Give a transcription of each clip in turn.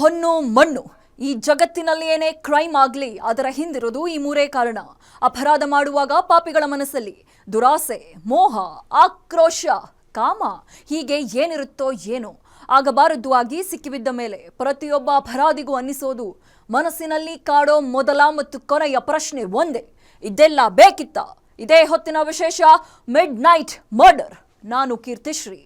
ಹೊನ್ನು ಮಣ್ಣು. ಈ ಜಗತ್ತಿನಲ್ಲಿ ಏನೇ ಕ್ರೈಮ್ ಆಗಲಿ ಅದರ ಹಿಂದಿರೋದು ಈ ಮೂರೇ ಕಾರಣ. ಅಪರಾಧ ಮಾಡುವಾಗ ಪಾಪಿಗಳ ಮನಸ್ಸಲ್ಲಿ ದುರಾಸೆ, ಮೋಹ, ಆಕ್ರೋಶ, ಕಾಮ ಹೀಗೆ ಏನಿರುತ್ತೋ ಏನೋ ಆಗಬಾರದು ಆಗಿ ಸಿಕ್ಕಿಬಿದ್ದ ಮೇಲೆ ಪ್ರತಿಯೊಬ್ಬ ಅಪರಾಧಿಗೂ ಅನ್ನಿಸೋದು ಮನಸ್ಸಿನಲ್ಲಿ ಕಾಡೋ ಮೊದಲ ಮತ್ತು ಕೊನೆಯ ಪ್ರಶ್ನೆ ಒಂದೇ, ಇದೆಲ್ಲ ಬೇಕಿತ್ತ? ಇದೇ ಹೊತ್ತಿನ ವಿಶೇಷ ಮಿಡ್ ನೈಟ್ ಮರ್ಡರ್. ನಾನು ಕೀರ್ತಿಶ್ರೀ.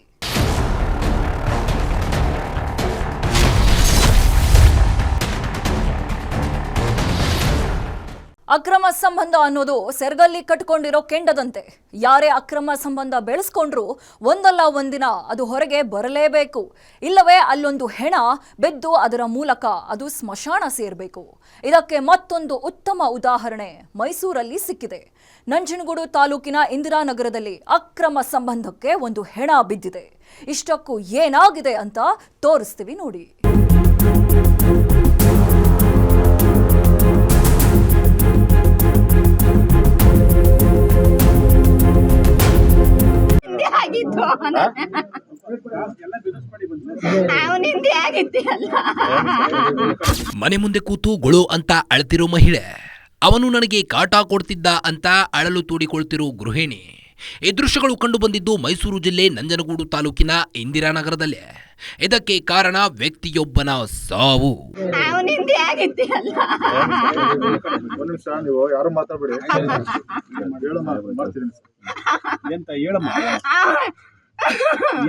ಅಕ್ರಮ ಸಂಬಂಧ ಅನ್ನೋದು ಸೆರಗಲ್ಲಿ ಕಟ್ಕೊಂಡಿರೋ ಕೆಂಡದಂತೆ. ಯಾರೇ ಅಕ್ರಮ ಸಂಬಂಧ ಬೆಳೆಸ್ಕೊಂಡ್ರು ಒಂದಲ್ಲ ಒಂದಿನ ಅದು ಹೊರಗೆ ಬರಲೇಬೇಕು. ಇಲ್ಲವೇ ಅಲ್ಲೊಂದು ಹೆಣ ಬಿದ್ದು ಅದರ ಮೂಲಕ ಅದು ಸ್ಮಶಾನ ಸೇರಬೇಕು. ಇದಕ್ಕೆ ಮತ್ತೊಂದು ಉತ್ತಮ ಉದಾಹರಣೆ ಮೈಸೂರಲ್ಲಿ ಸಿಕ್ಕಿದೆ. ನಂಜನಗೂಡು ತಾಲೂಕಿನ ಇಂದಿರಾನಗರದಲ್ಲಿ ಅಕ್ರಮ ಸಂಬಂಧಕ್ಕೆ ಒಂದು ಹೆಣ ಬಿದ್ದಿದೆ. ಇಷ್ಟಕ್ಕೂ ಏನಾಗಿದೆ ಅಂತ ತೋರಿಸ್ತೀವಿ ನೋಡಿ. ಮನೆ ಮುಂದೆ ಕೂತು ಗೊಳು ಅಂತ ಅಳ್ತಿರೋ ಮಹಿಳೆ, ಅವನು ನನಗೆ ಕಾಟ ಕೊಡ್ತಿದ್ದ ಅಂತ ಅಳಲು ತೋಡಿಕೊಳ್ತಿರೋ ಗೃಹಿಣಿ. ಈ ದೃಶ್ಯಗಳು ಕಂಡು ಬಂದಿದ್ದು ಮೈಸೂರು ಜಿಲ್ಲೆ ನಂಜನಗೂಡು ತಾಲೂಕಿನ ಇಂದಿರಾನಗರದಲ್ಲಿ. ಇದಕ್ಕೆ ಕಾರಣ ವ್ಯಕ್ತಿಯೊಬ್ಬನ ಸಾವು.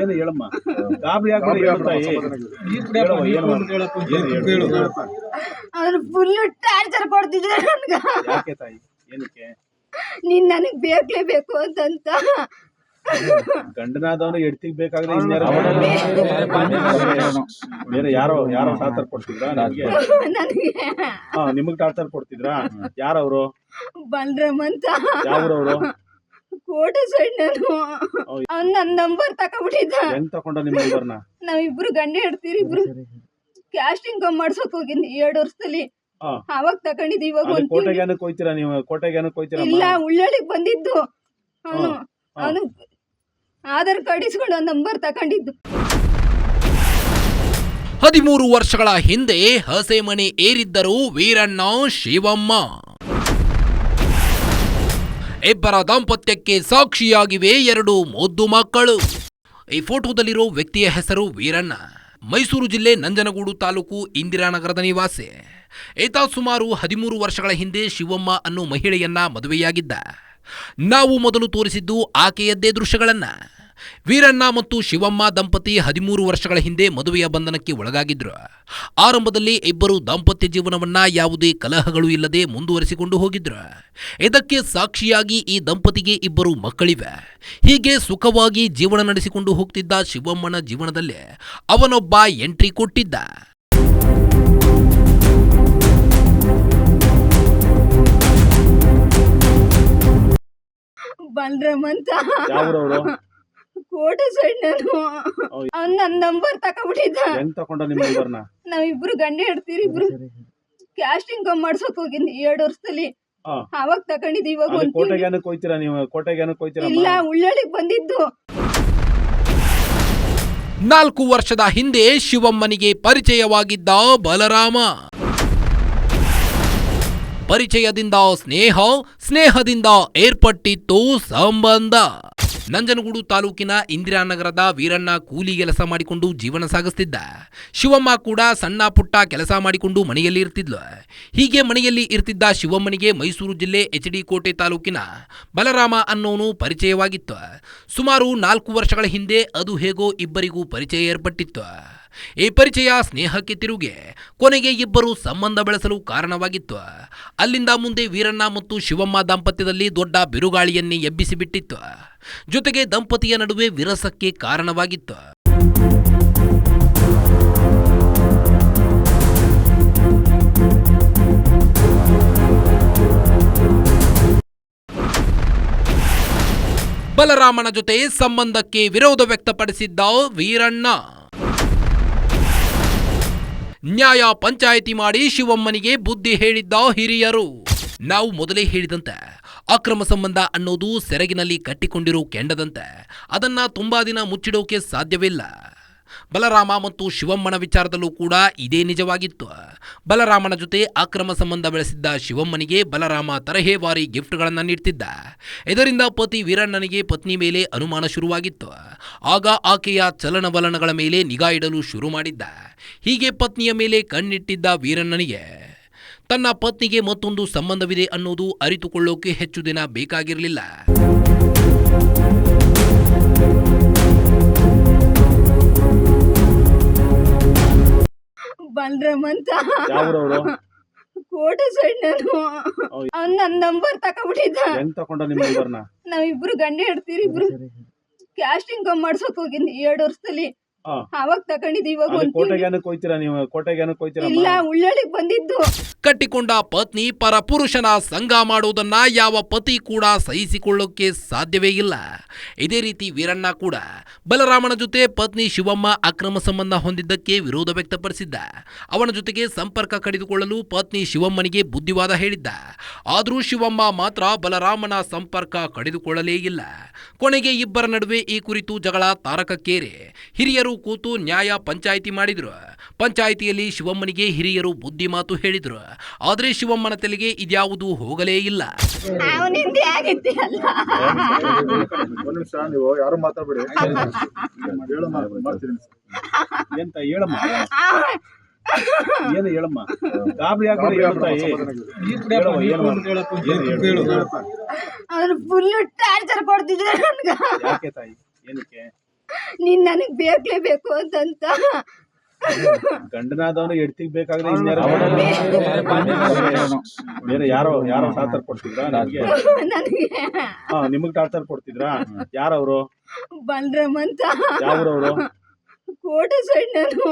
ಏನು ಹೇಳಮ್ಮ, ಗಾಬರಿ ಫುಲ್ ಟಾರ್ಚರ್ ಕೊಡ್ತಿದ್ರು ನನ್ಗ. ಯಾಕೆ ತಾಯಿ, ಏನಕ್ಕೆ? ನೀನ್ ನನಗ್ ಬೇಕೇಬೇಕು ಅಂತಂತ. ಗಂಡನಾದವನು ಎಡ್ತಿಗ್ ಬೇಕಾದ್ರೆ ಬೇರೆ ಯಾರೋ ಟಾರ್ಚರ್ ಕೊಡ್ತಿದ್ರಾ ನನಗೆ? ನಿಮಗ್ ಟಾರ್ಚರ್ ಕೊಡ್ತಿದ್ರಾ? ಯಾರವ್ರು? ಬಲರಾಮ್ ಅಂತ. ಯಾವ್ರವ್ರು? ಕೋಟೆ ಸೈಡ್. ಅವ್ನ್ ನನ್ ನಂಬರ್ ತಕೊಂಡ್ಬಿಟ್ಟಿದ್ದ. ಹೆಂಗ್ ತಕೊಂಡ ನಿಮ್ ನಂಬರ್ನ? ನಾವಿಬ್ರು ಗಂಡ ಹೇಳ್ತೀರಿ, ಇಬ್ರು ಕ್ಯಾಸ್ಟಿಂಗ್ ಮಾಡ್ಸಕ್ ಹೋಗಿದ್ವಿ 2 ವರ್ಷದಲ್ಲಿ. ಅವಾಗ ತಕೊಂಡಿದ್ವಿ. ಇವಾಗ ಕೋಟೆಗೆ ಏನಕ್ಕೆ ಹೋಯ್ತೀರಾ ನೀವು? ಕೋಟೆಗೆ ಏನಕ್ಕೆ ಹೋಯ್ತೀರಾ? ಇಲ್ಲ, ಉಳ್ಳಳಿಗ್ ಬಂದಿದ್ದು. ಅವನು ಆಧಾರ್ ಕಾರ್ಡ್ ಇಸ್ಕೊಂಡು ಒಂದ್ ನಂಬರ್ ತಕೊಂಡಿದ್ದು. 13 ವರ್ಷಗಳ ಹಿಂದೆ ಹಸೆಮಣೆ ಏರಿದ್ದರು ವೀರಣ್ಣ, ಶಿವಮ್ಮ. ಇಬ್ಬರ ದಾಂಪತ್ಯಕ್ಕೆ ಸಾಕ್ಷಿಯಾಗಿವೆ 2 ಮುದ್ದು ಮಕ್ಕಳು. ಈ ಫೋಟೋದಲ್ಲಿರೋ ವ್ಯಕ್ತಿಯ ಹೆಸರು ವೀರಣ್ಣ. ಮೈಸೂರು ಜಿಲ್ಲೆ ನಂಜನಗೂಡು ತಾಲೂಕು ಇಂದಿರಾನಗರದ ನಿವಾಸಿ. ಈತ ಸುಮಾರು 13 ವರ್ಷಗಳ ಹಿಂದೆ ಶಿವಮ್ಮ ಅನ್ನೋ ಮಹಿಳೆಯನ್ನ ಮದುವೆಯಾಗಿದ್ದ. ನಾವು ಮೊದಲು ತೋರಿಸಿದ್ದು ಆಕೆಯದ್ದೇ ದೃಶ್ಯಗಳನ್ನ. ವೀರಣ್ಣ ಮತ್ತು ಶಿವಮ್ಮ ದಂಪತಿ 13 ವರ್ಷಗಳ ಹಿಂದೆ ಮದುವೆಯ ಬಂಧನಕ್ಕೆ ಒಳಗಾಗಿದ್ರು. ಆರಂಭದಲ್ಲಿ ಇಬ್ಬರು ದಾಂಪತ್ಯ ಜೀವನವನ್ನ ಯಾವುದೇ ಕಲಹಗಳು ಇಲ್ಲದೆ ಮುಂದುವರಿಸಿಕೊಂಡು ಹೋಗಿದ್ರು. ಇದಕ್ಕೆ ಸಾಕ್ಷಿಯಾಗಿ ಈ ದಂಪತಿಗೆ 2 ಮಕ್ಕಳಿವೆ. ಹೀಗೆ ಸುಖವಾಗಿ ಜೀವನ ನಡೆಸಿಕೊಂಡು ಹೋಗ್ತಿದ್ದ ಶಿವಮ್ಮನ ಜೀವನದಲ್ಲಿ ಅವನೊಬ್ಬ ಎಂಟ್ರಿ ಕೊಟ್ಟಿದ್ದ. ಬಲರಾಮ್ ಅಂತ. ಯಾವ್ರವ್ರು? ಕೋಟೆ ಸೈಡ್. ಅವ್ನ್ ನನ್ ನಂಬರ್ ತಕೊಂಡ್ಬಿಟ್ಟಿದ್ದ. ಹೆಂಗ್ ತಕೊಂಡ ನಿಮ್ ನಂಬರ್ನ? ನಾವಿಬ್ರು ಗಂಡ ಹೇಳ್ತೀರಿ, ಇಬ್ರು ಕ್ಯಾಸ್ಟಿಂಗ್ ಮಾಡ್ಸಕ್ ಹೋಗಿದ್ವಿ 2 ವರ್ಷದಲ್ಲಿ. ಅವಾಗ ತಕೊಂಡಿದ್ವಿ. ಇವಾಗ ಕೋಟೆಗೆ ಏನಕ್ಕೆ ಹೋಯ್ತೀರಾ ನೀವು? ಕೋಟೆಗೆ ಏನಕ್ಕೆ ಹೋಯ್ತೀರಾ? ಇಲ್ಲ, ಉಳ್ಳಳಿಗ್ ಬಂದಿದ್ದು. 4 ವರ್ಷದ ಹಿಂದೆ ಶಿವಮ್ಮನಿಗೆ ಪರಿಚಯವಾಗಿದ್ದ ಬಲರಾಮ. ಪರಿಚಯದಿಂದ ಸ್ನೇಹ, ಸ್ನೇಹದಿಂದ ಏರ್ಪಟ್ಟಿತ್ತು ಸಂಬಂಧ. ನಂಜನಗೂಡು ತಾಲೂಕಿನ ಇಂದಿರಾನಗರದ ವೀರಣ್ಣ ಕೂಲಿ ಕೆಲಸ ಮಾಡಿಕೊಂಡು ಜೀವನ ಸಾಗಿಸ್ತಿದ್ದ. ಶಿವಮ್ಮ ಕೂಡ ಸಣ್ಣ ಪುಟ್ಟ ಕೆಲಸ ಮಾಡಿಕೊಂಡು ಮನೆಯಲ್ಲಿ ಇರ್ತಿದ್ಲು. ಹೀಗೆ ಮನೆಯಲ್ಲಿ ಇರ್ತಿದ್ದ ಶಿವಮ್ಮನಿಗೆ ಮೈಸೂರು ಜಿಲ್ಲೆ HD ಕೋಟೆ ತಾಲೂಕಿನ ಬಲರಾಮ ಅನ್ನೋನು ಪರಿಚಯವಾಗಿತ್ತು. ಸುಮಾರು 4 ವರ್ಷಗಳ ಹಿಂದೆ ಅದು ಹೇಗೋ ಇಬ್ಬರಿಗೂ ಪರಿಚಯ ಏರ್ಪಟ್ಟಿತ್ತು. ಈ ಪರಿಚಯ ಸ್ನೇಹಕ್ಕೆ ತಿರುಗಿ ಕೊನೆಗೆ ಇಬ್ಬರು ಸಂಬಂಧ ಬೆಳೆಸಲು ಕಾರಣವಾಗಿತ್ತು. ಅಲ್ಲಿಂದ ಮುಂದೆ ವೀರಣ್ಣ ಮತ್ತು ಶಿವಮ್ಮ ದಾಂಪತ್ಯದಲ್ಲಿ ದೊಡ್ಡ ಬಿರುಗಾಳಿಯನ್ನೇ ಎಬ್ಬಿಸಿಬಿಟ್ಟಿತ್ತು. ಜೊತೆಗೆ ದಂಪತಿಯ ನಡುವೆ ವಿರಸಕ್ಕೆ ಕಾರಣವಾಗಿತ್ತು. ಬಲರಾಮನ ಜೊತೆ ಸಂಬಂಧಕ್ಕೆ ವಿರೋಧ ವ್ಯಕ್ತಪಡಿಸಿದ್ದ ವೀರಣ್ಣ ನ್ಯಾಯ ಪಂಚಾಯಿತಿ ಮಾಡಿ ಶಿವಮ್ಮನಿಗೆ ಬುದ್ಧಿ ಹೇಳಿದ್ದ ಹಿರಿಯರು. ನಾವು ಮೊದಲೇ ಹೇಳಿದಂತೆ ಅಕ್ರಮ ಸಂಬಂಧ ಅನ್ನೋದು ಸೆರಗಿನಲ್ಲಿ ಕಟ್ಟಿಕೊಂಡಿರೋ ಕೆಂಡದಂತೆ. ಅದನ್ನ ತುಂಬಾ ದಿನ ಮುಚ್ಚಿಡೋಕೆ ಸಾಧ್ಯವಿಲ್ಲ. ಬಲರಾಮ ಮತ್ತು ಶಿವಮ್ಮನ ವಿಚಾರದಲ್ಲೂ ಕೂಡ ಇದೇ ನಿಜವಾಗಿತ್ತು. ಬಲರಾಮನ ಜೊತೆ ಅಕ್ರಮ ಸಂಬಂಧ ಬೆಳೆಸಿದ್ದ ಶಿವಮ್ಮನಿಗೆ ಬಲರಾಮ ತರಹೇವಾರಿ ಗಿಫ್ಟ್ಗಳನ್ನು ನೀಡ್ತಿದ್ದ. ಇದರಿಂದ ಪತಿ ವೀರಣ್ಣನಿಗೆ ಪತ್ನಿ ಮೇಲೆ ಅನುಮಾನ ಶುರುವಾಗಿತ್ತು. ಆಗ ಆಕೆಯ ಚಲನವಲನಗಳ ಮೇಲೆ ನಿಗಾ ಇಡಲು ಶುರು ಮಾಡಿದ್ದ. ಹೀಗೆ ಪತ್ನಿಯ ಮೇಲೆ ಕಣ್ಣಿಟ್ಟಿದ್ದ ವೀರಣ್ಣನಿಗೆ ತನ್ನ ಪತ್ನಿಗೆ ಮತ್ತೊಂದು ಸಂಬಂಧವಿದೆ ಅನ್ನೋದು ಅರಿತುಕೊಳ್ಳೋಕೆ ಹೆಚ್ಚು ದಿನ ಬೇಕಾಗಿರಲಿಲ್ಲ. ಬಲರಾಮ್ ಅಂತ ಯಾವ್ರವ್ರು ಕೋಟೆ ಸೈಡ್ ನಾನು ಅವ್ನ್ ನನ್ ನಂಬರ್ ತಕೊಂಡ್ಬಿಟ್ಟಿದ್ದ. ಹೆಂಗ್ ತಕೊಂಡ ನಿಮ್ ನಂಬರ್ನ? ನಾವಿಬ್ರು ಗಂಡ ಹೆಡ್ತೀರಿ ಇಬ್ರು ಕ್ಯಾಸ್ಟಿಂಗ್ ಮಾಡ್ಸೋಕ್ ಹೋಗಿದ್ನಿ 2 ವರ್ಷದಲ್ಲಿ. ಹಾ. ಅವಾಗ ತಕೊಂಡಿದ್ದು ಇವಾಗ ಅಲ್ಲಿ ಒಂದ್ ಕೋಟೆಗೆ ಏನಕ್ಕೆ ಹೋಯ್ತೀರಾ ನೀವು? ಕೋಟೆಗೆ ಏನಕ್ಕೆ ಹೋಯ್ತೀರಾ? ಇಲ್ಲ ಉಳ್ಳಳಿಗ್ ಬಂದಿದ್ದು. ಕಟ್ಟಿಕೊಂಡ ಪತ್ನಿ ಪರ ಪುರುಷನ ಸಂಗ ಮಾಡೋದನ್ನ ಯಾವ ಪತಿ ಕೂಡ ಸಹಿಸಿಕೊಳ್ಳೋಕೆ ಸಾಧ್ಯವೇ ಇಲ್ಲ. ಇದೇ ರೀತಿ ವೀರಣ್ಣ ಕೂಡ ಬಲರಾಮನ ಜೊತೆ ಪತ್ನಿ ಶಿವಮ್ಮ ಅಕ್ರಮ ಸಂಬಂಧ ಹೊಂದಿದ್ದಕ್ಕೆ ವಿರೋಧ ವ್ಯಕ್ತಪಡಿಸಿದ್ದ. ಅವನ ಜೊತೆಗೆ ಸಂಪರ್ಕ ಕಡಿದುಕೊಳ್ಳಲು ಪತ್ನಿ ಶಿವಮ್ಮನಿಗೆ ಬುದ್ಧಿವಾದ ಹೇಳಿದ್ದ. ಆದರೂ ಶಿವಮ್ಮ ಮಾತ್ರ ಬಲರಾಮನ ಸಂಪರ್ಕ ಕಡಿದುಕೊಳ್ಳಲೇ ಇಲ್ಲ. ಕೊನೆಗೆ ಇಬ್ಬರ ನಡುವೆ ಈ ಕುರಿತು ಜಗಳ ತಾರಕಕ್ಕೇರಿ ಹಿರಿಯರು ಕೂತು ನ್ಯಾಯ ಪಂಚಾಯಿತಿ ಮಾಡಿದ್ರು. ಪಂಚಾಯಿತಿಯಲ್ಲಿ ಶಿವಮ್ಮನಿಗೆ ಹಿರಿಯರು ಬುದ್ಧಿ ಮಾತು ಹೇಳಿದ್ರು. ಆದ್ರೆ ಶಿವಮ್ಮನ ತಲೆಗೆ ಇದ್ಯಾವುದೂ ಹೋಗಲೇ ಇಲ್ಲ. ಅವನಿಂದ ಆಗಿದ್ದೆ ಅಲ್ಲ. ಒಂದ್ ನಿಮಿಷ ನೀವು ಯಾರು ಮಾತಾಡ್ಬೇಡಿ. ಮಾಡ್ತೀನಿ ಎಂತ ಹೇಳಮ್ಮ, ಏನು ಹೇಳಮ್ಮ, ಗಾಬರಿ ಆಗ್ಬಿಡಿ ಹೇಳ್ತಾಯಿ. ಅವ್ರು ಫುಲ್ ಟಾರ್ಚರ್ ಕೊಡ್ತಿದ್ರು ನನ್ಗ. ಯಾಕೆ ತಾಯಿ? ಏನಕ್ಕೆ? ನೀನ್ ನನಗ್ ಬೇಕೇಬೇಕು ಅಂತಂತ. ಗಂಡನಾದವನು ಎಡ್ತಿಗ್ ಬೇಕಾದ್ರೆ ಬೇರೆ ಯಾರೋ ಟಾರ್ಚರ್ ಕೊಡ್ತಿದ್ರಾ ನಿಮ್ಗೆ? ನನಗೆ ಹಾ, ನಿಮಗ್ ಟಾರ್ಚರ್ ಕೊಡ್ತಿದ್ರಾ? ಯಾರವ್ರು? ಬಲರಾಮ್ ಅಂತ ಯಾವ್ರವ್ರು? ಕೋಟೆ ಸೈಡ್ ನಾನು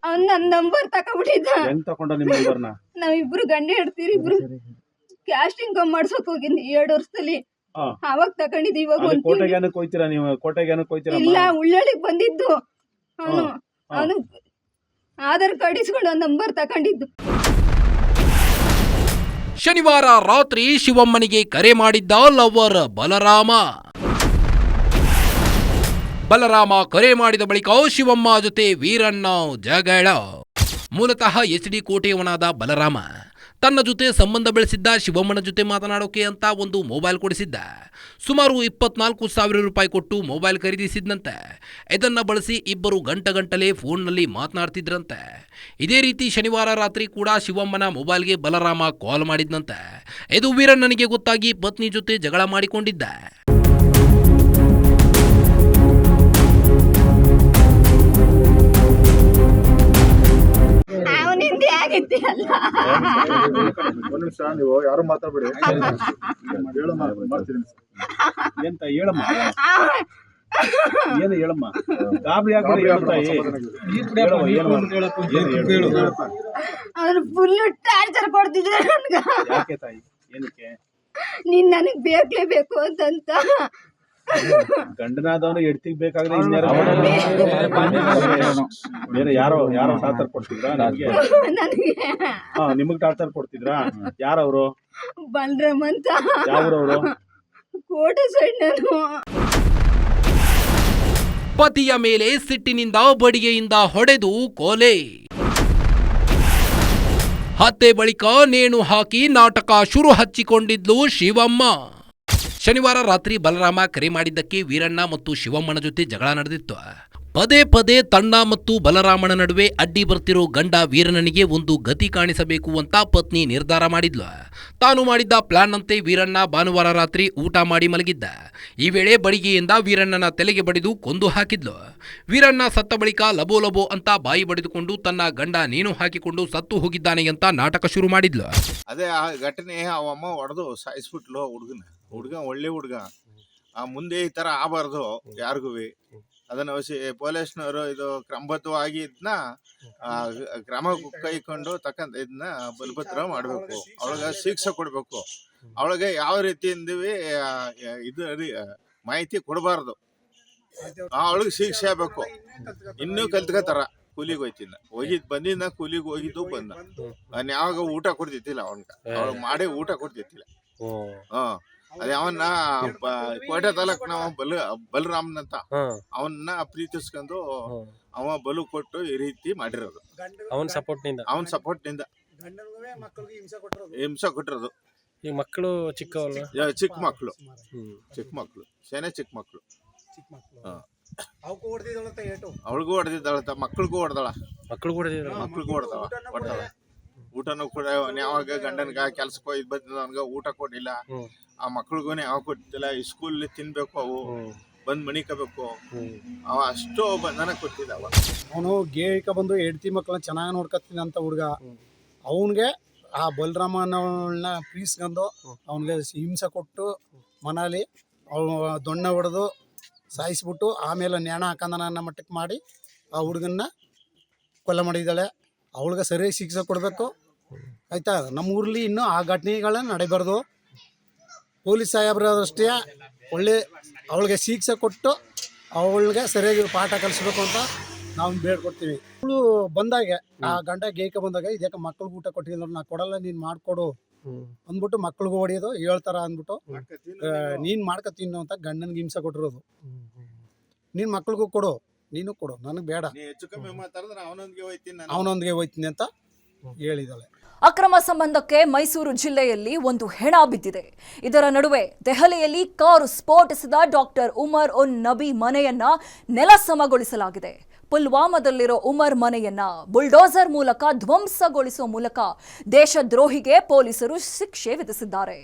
ಅವ್ನ್ ನನ್ ನಂಬರ್ ತಕೊಂಡ್ಬಿಟ್ಟಿದ್ದ. ಹೆಂಗ್ ತಕೊಂಡ ನಿಮ್ ನಂಬರ್ನ? ನಾವಿಬ್ರು ಗಂಡ ಹೆಡ್ತೀರಿ ಇಬ್ರು ಕ್ಯಾಸ್ಟಿಂಗ್ ಮಾಡ್ಸೋಕ್ ಹೋಗಿದ್ನಿ 2 ವರ್ಷದಲ್ಲಿ. ಹಾ. ಅವಾಗ ತಕೊಂಡಿದ್ದು ಇವಾಗ ಅಲ್ಲಿ ಒಂದ್ ಕೋಟೆಗೆ ಏನಕ್ಕೆ ಹೋಯ್ತೀರಾ ನೀವು? ಕೋಟೆಗೆ ಏನಕ್ಕೆ ಹೋಯ್ತೀರಾ? ಇಲ್ಲ ಉಳ್ಳಳಿಗ್ ಬಂದಿದ್ದು. ಅವನು ಹಾ. ಅವನು ಆಧಾರ್ ಕಾರ್ಡ್ ಇಸ್ಕೊಂಡು ಒಂದ್ ನಂಬರ್ ತಕೊಂಡಿದ್ದು. ಶನಿವಾರ ರಾತ್ರಿ ಶಿವಮ್ಮನಿಗೆ ಕರೆ ಮಾಡಿದ್ದ ಲವರ್ ಬಲರಾಮ. ಬಲರಾಮ ಕರೆ ಮಾಡಿದ ಬಳಿಕ ಶಿವಮ್ಮ ಜೊತೆ ವೀರಣ್ಣ ಜಗಳ. ಮೂಲತಃ ಎಚ್.ಡಿ. ಕೋಟೆಯವನಾದ ಬಲರಾಮ ತನ್ನ ಜೊತೆ ಸಂಬಂಧ ಬೆಳೆಸಿದ್ದ ಶಿವಮ್ಮನ ಜೊತೆ ಮಾತನಾಡೋಕೆ ಅಂತ ಒಂದು ಮೊಬೈಲ್ ಕೊಡಿಸಿದ್ದ. ಸುಮಾರು 24,000 ರೂಪಾಯಿ ಕೊಟ್ಟು ಮೊಬೈಲ್ ಖರೀದಿಸಿದ್ದಂತೆ. ಇದನ್ನ ಬಳಸಿ ಇಬ್ಬರು ಗಂಟಲೆ ಫೋನ್ನಲ್ಲಿ ಮಾತನಾಡ್ತಿದ್ರಂತೆ. ಇದೇ ರೀತಿ ಶನಿವಾರ ರಾತ್ರಿ ಕೂಡ ಶಿವಮ್ಮನ ಮೊಬೈಲ್ಗೆ ಬಲರಾಮ ಕಾಲ್ ಮಾಡಿದ್ನಂತೆ. ಇದು ವೀರಣ್ಣನಿಗೆ ಗೊತ್ತಾಗಿ ಪತ್ನಿ ಜೊತೆ ಜಗಳ ಮಾಡಿಕೊಂಡಿದ್ದ. ಅವನಿಂದ ಆಗಿದ್ದೆ ಅಲ್ಲ. ಒಂದ್ ನಿಮಿಷ ನೀವು ಯಾರು ಮಾತಾಡ್ಬೇಡಿ. ಮಾಡ್ತೀನಿ ಎಂತ ಹೇಳಮ್ಮ, ಏನು ಹೇಳಮ್ಮ, ಗಾಬರಿ ಆಗ್ಬಿಡಿ ಹೇಳ್ತಾಯಿ. ಅವ್ರು ಫುಲ್ ಟಾರ್ಚರ್ ಕೊಡ್ತಿದ್ರು ನನ್ಗ. ಯಾಕೆ ತಾಯಿ? ಏನಕ್ಕೆ? ನೀನ್ ನನಗ್ ಬೇಕೇಬೇಕು ಅಂತಂತ. ಗಂಡನಾದವನು ಎಡ್ತಿಗ್ ಬೇಕಾದ್ರೆ ಬೇರೆ ಯಾರೋ ಟಾರ್ಚರ್ ಕೊಡ್ತಿದ್ರಾ ನಿಮ್ಗೆ? ನನಗೆ ಹಾ, ನಿಮಗ್ ಟಾರ್ಚರ್ ಕೊಡ್ತಿದ್ರಾ? ಯಾರವ್ರು? ಬಲರಾಮ್ ಅಂತ ಯಾವ್ರವ್ರು? ಕೋಟೆ ಸೈಡ್ ನಾನು ಪತಿಯ ಮೇಲೆ ಸಿಟ್ಟಿನಿಂದ ಬಡಿಗೆಯಿಂದ ಹೊಡೆದು ಕೊಲೆ. ಹತ್ಯೆ ಬಳಿಕ ನೇಣು ಹಾಕಿ ನಾಟಕ ಶುರು ಹಚ್ಚಿಕೊಂಡಿದ್ಲು ಶಿವಮ್ಮ. ಶನಿವಾರ ರಾತ್ರಿ ಬಲರಾಮ ಕರೆ ಮಾಡಿದ್ದಕ್ಕೆ ವೀರಣ್ಣ ಮತ್ತು ಶಿವಮ್ಮನ ಜೊತೆ ಜಗಳ ನಡೆದಿತ್ತು. ಪದೇ ಪದೇ ತಣ್ಣ ಮತ್ತು ಬಲರಾಮನ ನಡುವೆ ಅಡ್ಡಿ ಬರ್ತಿರೋ ಗಂಡ ವೀರಣ್ಣನಿಗೆ ಒಂದು ಗತಿ ಕಾಣಿಸಬೇಕು ಅಂತ ಪತ್ನಿ ನಿರ್ಧಾರ ಮಾಡಿದ್ಲು. ತಾನು ಮಾಡಿದ್ದ ಪ್ಲಾನ್ ಅಂತೆ ವೀರಣ್ಣ ಭಾನುವಾರ ರಾತ್ರಿ ಊಟ ಮಾಡಿ ಮಲಗಿದ್ದ. ಈ ವೇಳೆ ಬಡಿಗೆಯಿಂದ ವೀರಣ್ಣನ ತಲೆಗೆ ಬಡಿದು ಕೊಂದು ಹಾಕಿದ್ಲು. ವೀರಣ್ಣ ಸತ್ತ ಬಳಿಕ ಲಬೋ ಲಬೋ ಅಂತ ಬಾಯಿ ಬಡಿದುಕೊಂಡು ತನ್ನ ಗಂಡ ನೇಣು ಹಾಕಿಕೊಂಡು ಸತ್ತು ಹೋಗಿದ್ದಾನೆ ಅಂತ ನಾಟಕ ಶುರು ಮಾಡಿದ್ಲು. ಅದೇ ಆ ಘಟನೆ ಅವಮ್ಮ ಹೊಡೆದು ಸಾಯಿಸ್ಬಿಟ್ಲು ಹುಡುಗ ಒಳ್ಳೆ ಹುಡುಗ. ಮುಂದೆ ಈ ತರ ಆಗಬಾರ್ದು ಯಾರಿಗೂ. ಅದನ್ನ ಪೊಲೀಸ್ನವರು ಇದು ಕ್ರಮಬದ್ಧವಾಗಿ ಇದನ್ನ ಕ್ರಮ ಕೈಕೊಂಡು ತಕ್ಕಂತ ಇದನ್ನ ಬಲಪತ್ರ ಮಾಡಬೇಕು. ಅವಳಿಗೆ ಶಿಕ್ಷೆ ಕೊಡ್ಬೇಕು. ಅವಳಿಗೆ ಯಾವ ರೀತಿಯಿಂದ ಇದು ಮಾಹಿತಿ ಕೊಡಬಾರ್ದು. ಅವಳಿಗೆ ಶಿಕ್ಷೆ ಆಗ್ಬೇಕು. ಇನ್ನೂ ಕಲ್ತ್ಕೋತಾರ. ಕೂಲಿಗೆ ಹೋಯ್ತಿದ್ದ ಬಂದಿದ್ದ ಕೂಲಿಗೆ ಹೋಗಿದ್ದು ಬಂದ. ನಾನು ಯಾವಾಗ ಊಟ ಕೊಡ್ತಿದ್ದಿಲ್ಲ ಅವಳಿಗೆ ಮಾಡಿ ಊಟ ಕೊಡ್ತಿದ್ದಿಲ್ಲ. ಅದೇ ಅವನ್ನ ಕೋಟೆ ತಾಲೂಕ್ನ ಬಲರಾಮನ್ ಅಂತ ಅವನ್ನ ಪ್ರೀತಿಸ್ಕೊಂಡು ಅವ ಬಲು ಕೊಟ್ಟು ಈ ರೀತಿ ಮಾಡಿರೋದು. ಅವನ್ ಸಪೋರ್ಟ್ ನಿಂದ ಹಿಂಸೆ ಕೊಟ್ಟಿರೋದು. ಈ ಮಕ್ಕಳು ಚಿಕ್ಕವಲ್ಲ, ಚಿಕ್ಕ ಮಕ್ಕಳು ಸೇನೆ ಚಿಕ್ಕ ಮಕ್ಕಳು. ಅವಳಿಗೂ ಹೊಡೆದಿದ್ದಾಳಂತ, ಮಕ್ಕಳಿಗೂ ಹೊಡೆದಾಳ. ಊಟನೂ ಕೂಡ ಯಾವಾಗ ಗಂಡನ್ಗ ಕೆಲ್ಸಕ್ಕೆ ಹೋಗಿ ಬಂದ ಊಟ ಕೊಟ್ಟಿಲ್ಲ. ಆ ಮಕ್ಳಿಗೂ ಯಾವ ಕೊಟ್ಟಿಲ್ಲ. ಸ್ಕೂಲ್ ತಿನ್ಬೇಕು, ಅವು ಬಂದ್ ಮಣಿಕಬೇಕು. ಅವ ಅಷ್ಟು ಬಂಧನ ಕೊಟ್ಟಿದ್ದಾವ. ಅವನು ಗೇಕ ಬಂದು ಹೆಂಡತಿ ಮಕ್ಕಳನ್ನ ಚೆನ್ನಾಗಿ ನೋಡ್ಕೊತೀನಿ ಅಂತ ಹುಡುಗ. ಅವನಿಗೆ ಆ ಬಲರಾಮನ ಪ್ರೀಸ್ಕೊಂಡು ಅವನಿಗೆ ಹಿಂಸೆ ಕೊಟ್ಟು ಮನೇಲಿ ಅವನು ದೊಣ್ಣೆ ಹೊಡೆದು ಸಾಯಿಸ್ಬಿಟ್ಟು ಆಮೇಲೆ ನ್ಯಾಣ ಹಾಕಂದನ ಮಟ್ಟಕ್ಕೆ ಮಾಡಿ ಆ ಹುಡುಗನ್ನ ಕೊಲೆ ಮಾಡಿದ್ದಾಳೆ. ಅವಳಿಗೆ ಸರಿಯಾಗಿ ಶಿಕ್ಷೆ ಕೊಡಬೇಕು ಆಯಿತಾ. ನಮ್ಮ ಊರಲ್ಲಿ ಇನ್ನೂ ಆ ಘಟನೆಗಳನ್ನ ನಡಿಬಾರ್ದು. ಪೊಲೀಸ್ ಸಾಹೇಬ್ರಷ್ಟೇ ಒಳ್ಳೆ ಅವಳಿಗೆ ಶಿಕ್ಷೆ ಕೊಟ್ಟು ಅವಳಿಗೆ ಸರಿಯಾಗಿ ಪಾಠ ಕಲಿಸ್ಬೇಕು ಅಂತ ನಾವು ಬೇಡ್ಕೊಡ್ತೀವಿ. ಅವಳು ಬಂದಾಗ ಆ ಗಂಡ ಗೇಕ ಬಂದಾಗ ಇದಕ್ಕೆ ಮಕ್ಳಿಗೆ ಊಟ ಕೊಟ್ಟಿಲ್ಲ, ನಾ ಕೊಡಲ್ಲ, ನೀನು ಮಾಡಿಕೊಡು ಅಂದ್ಬಿಟ್ಟು ಮಕ್ಳಿಗೂ ಹೊಡೆಯೋದು ಹೇಳ್ತಾರ ಅಂದ್ಬಿಟ್ಟು ನೀನು ಮಾಡ್ಕೊ ತಿನ್ನು ಅಂತ ಗಂಡನಿಗೆ ಹಿಂಸೆ ಕೊಟ್ಟಿರೋದು. ನೀನು ಮಕ್ಳಿಗೂ ಕೊಡು, ನೀನು ಕೊಡು, ನನಗೆ ಬೇಡ, ಹೆಚ್ಚು ಕಮ್ಮಿ ಮಾತಾಡಿದ್ರೆ ಅವನೊಂದಿಗೆ ಹೋಯ್ತೀನಿ ಅಂತ ಹೇಳಿದಾಳೆ. ಅಕ್ರಮ ಸಂಬಂಧಕ್ಕೆ ಮೈಸೂರು ಜಿಲ್ಲೆಯಲ್ಲಿ ಒಂದು ಹೆಣ ಬಿದ್ದಿದೆ. ಇದರ ನಡುವೆ ದೆಹಲಿಯಲ್ಲಿ ಕಾರು ಸ್ಫೋಟಿಸಿದ ಡಾಕ್ಟರ್ ಉಮರ್ ಉನ್ ನಬಿ ಮನೆಯನ್ನ ನೆಲಸಮಗೊಳಿಸಲಾಗಿದೆ. ಪುಲ್ವಾಮಾದಲ್ಲಿರೋ ಉಮರ್ ಮನೆಯನ್ನ ಬುಲ್ಡೋಸರ್ ಮೂಲಕ ಧ್ವಂಸಗೊಳಿಸುವ ಮೂಲಕ ದೇಶದ್ರೋಹಿಗೆ ಪೊಲೀಸರು ಶಿಕ್ಷೆ ವಿಧಿಸಿದ್ದಾರೆ.